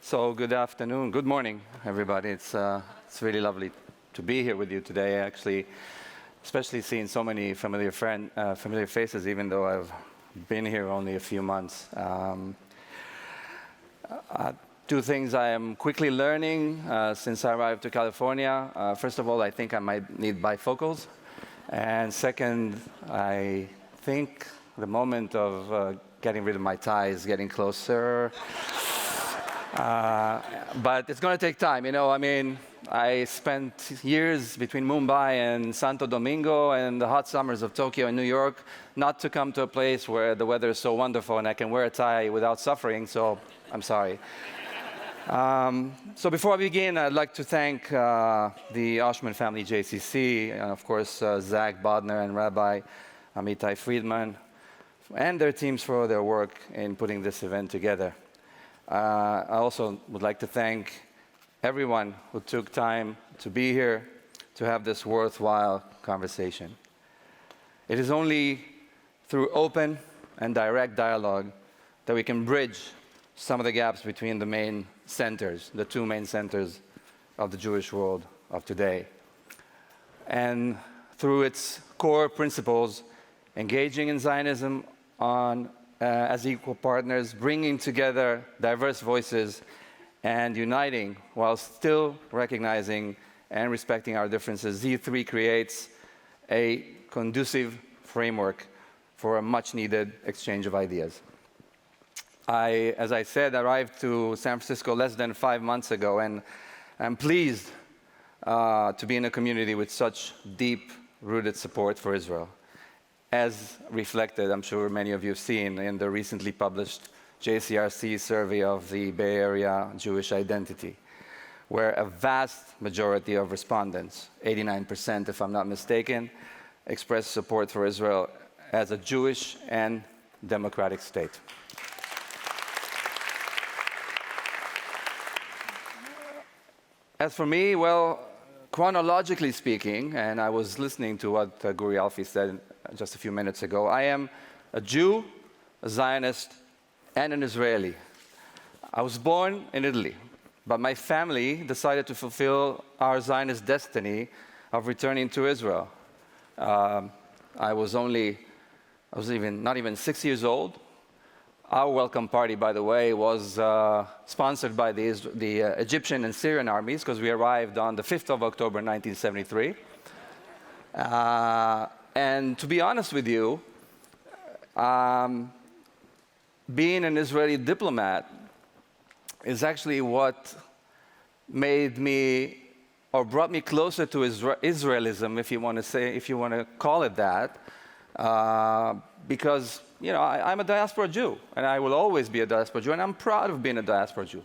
So good afternoon, good morning, everybody. It's really lovely to be here with you today, actually, especially seeing so many familiar faces, even though I've been here only a few months. Two things I am quickly learning since I arrived to California. First of all, I think I might need bifocals. And second, I think the moment of getting rid of my tie is getting closer. But it's going to take time, you know. I mean, I spent years between Mumbai and Santo Domingo and the hot summers of Tokyo and New York, not to come to a place where the weather is so wonderful and I can wear a tie without suffering, so I'm sorry. So before I begin, I'd like to thank the Oshman family JCC, and of course, Zach Bodner and Rabbi Amitai Friedman, and their teams for their work in putting this event together. I also would like to thank everyone who took time to be here to have this worthwhile conversation. It is only through open and direct dialogue that we can bridge some of the gaps between the main centers, the two main centers of the Jewish world of today. And through its core principles, engaging in Zionism as equal partners, bringing together diverse voices and uniting while still recognizing and respecting our differences, Z3 creates a conducive framework for a much-needed exchange of ideas. As I said, arrived to San Francisco less than 5 months ago, and I'm pleased to be in a community with such deep-rooted support for Israel, as reflected, I'm sure many of you have seen, in the recently published JCRC survey of the Bay Area Jewish identity, where a vast majority of respondents, 89% if I'm not mistaken, expressed support for Israel as a Jewish and democratic state. As for me, well, chronologically speaking, and I was listening to what Guri Alfi said just a few minutes ago, I am a Jew, a Zionist, and an Israeli. I was born in Italy, but my family decided to fulfill our Zionist destiny of returning to Israel. I was not even 6 years old. Our welcome party, by the way, was sponsored by the Egyptian and Syrian armies, because we arrived on the 5th of October, 1973. And to be honest with you, being an Israeli diplomat is actually what made me, or brought me closer to Israelism, if you want to call it that, because you know, I'm a diaspora Jew, and I will always be a diaspora Jew, and I'm proud of being a diaspora Jew.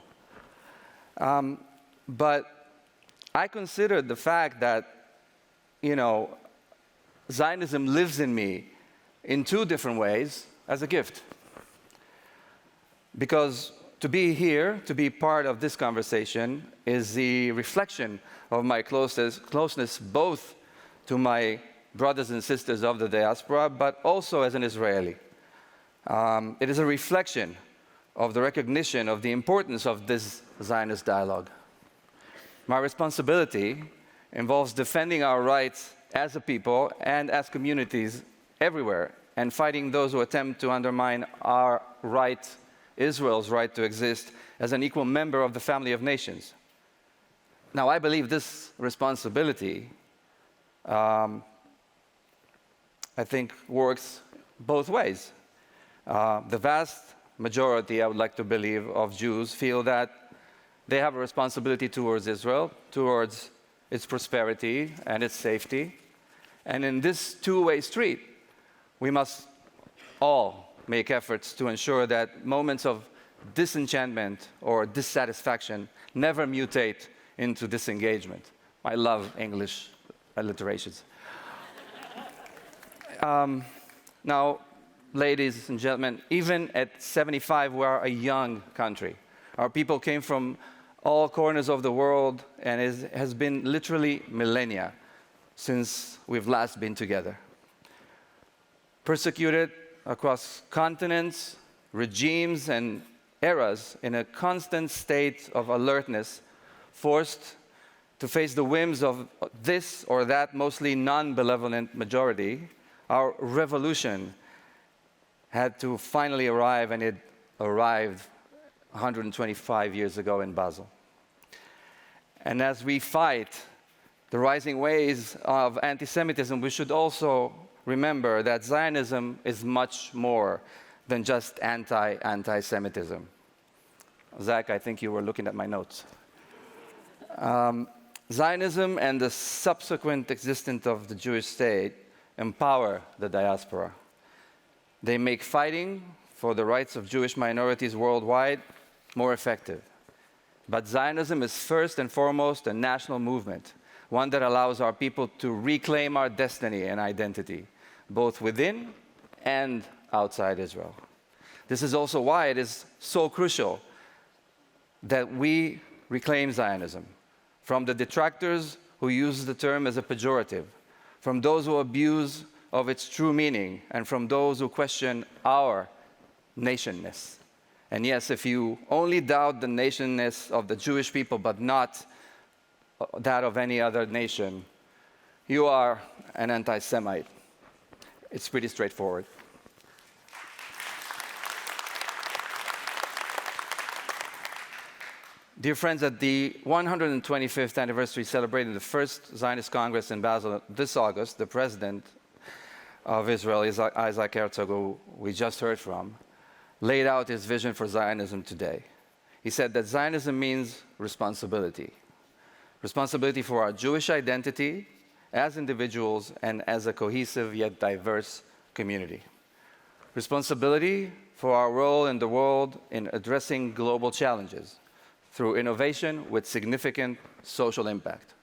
But I consider the fact that, you know, Zionism lives in me in two different ways as a gift. Because to be here, to be part of this conversation, is the reflection of my closeness both to my brothers and sisters of the diaspora, but also as an Israeli. It is a reflection of the recognition of the importance of this Zionist dialogue. My responsibility involves defending our rights as a people and as communities everywhere, and fighting those who attempt to undermine our right, Israel's right to exist as an equal member of the family of nations. Now, I believe this responsibility, I think, works both ways. The vast majority, I would like to believe, of Jews feel that they have a responsibility towards Israel, towards its prosperity and its safety. And in this two-way street, we must all make efforts to ensure that moments of disenchantment or dissatisfaction never mutate into disengagement. I love English alliterations. Now, ladies and gentlemen, even at 75, we are a young country. Our people came from all corners of the world, and it has been literally millennia since we've last been together. Persecuted across continents, regimes, and eras in a constant state of alertness, forced to face the whims of this or that mostly non-benevolent majority, our revolution had to finally arrive, and it arrived 125 years ago in Basel. And as we fight the rising waves of anti-Semitism, we should also remember that Zionism is much more than just anti-Semitism. Zach, I think you were looking at my notes. Zionism and the subsequent existence of the Jewish state empower the diaspora. They make fighting for the rights of Jewish minorities worldwide more effective. But Zionism is first and foremost a national movement, one that allows our people to reclaim our destiny and identity, both within and outside Israel. This is also why it is so crucial that we reclaim Zionism from the detractors who use the term as a pejorative, from those who abuse of its true meaning, and from those who question our nationness. And yes, if you only doubt the nationness of the Jewish people but not that of any other nation, you are an anti-Semite. It's pretty straightforward. Dear friends, at the 125th anniversary celebrating the first Zionist Congress in Basel this August, the president of Israel, Isaac Herzog, who we just heard from, laid out his vision for Zionism today. He said that Zionism means responsibility. Responsibility for our Jewish identity as individuals and as a cohesive yet diverse community. Responsibility for our role in the world in addressing global challenges through innovation with significant social impact.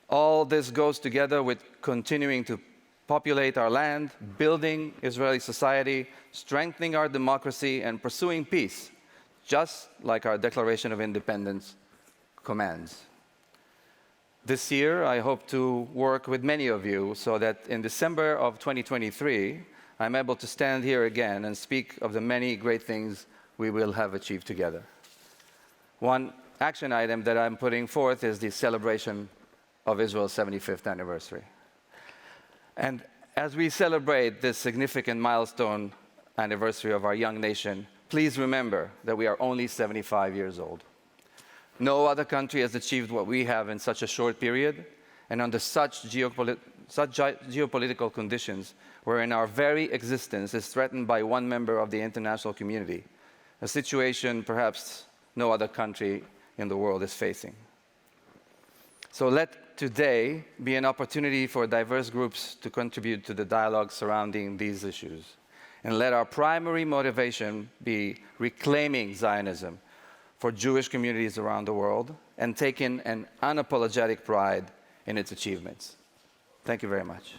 All this goes together with continuing to populate our land, building Israeli society, strengthening our democracy, and pursuing peace, just like our Declaration of Independence commands. This year, I hope to work with many of you so that in December of 2023, I'm able to stand here again and speak of the many great things we will have achieved together. One action item that I'm putting forth is the celebration of Israel's 75th anniversary. And as we celebrate this significant milestone anniversary of our young nation, please remember that we are only 75 years old. No other country has achieved what we have in such a short period, and under such geopolitical conditions, wherein our very existence is threatened by one member of the international community, a situation perhaps no other country in the world is facing. So let today be an opportunity for diverse groups to contribute to the dialogue surrounding these issues. And let our primary motivation be reclaiming Zionism for Jewish communities around the world and taking an unapologetic pride in its achievements. Thank you very much.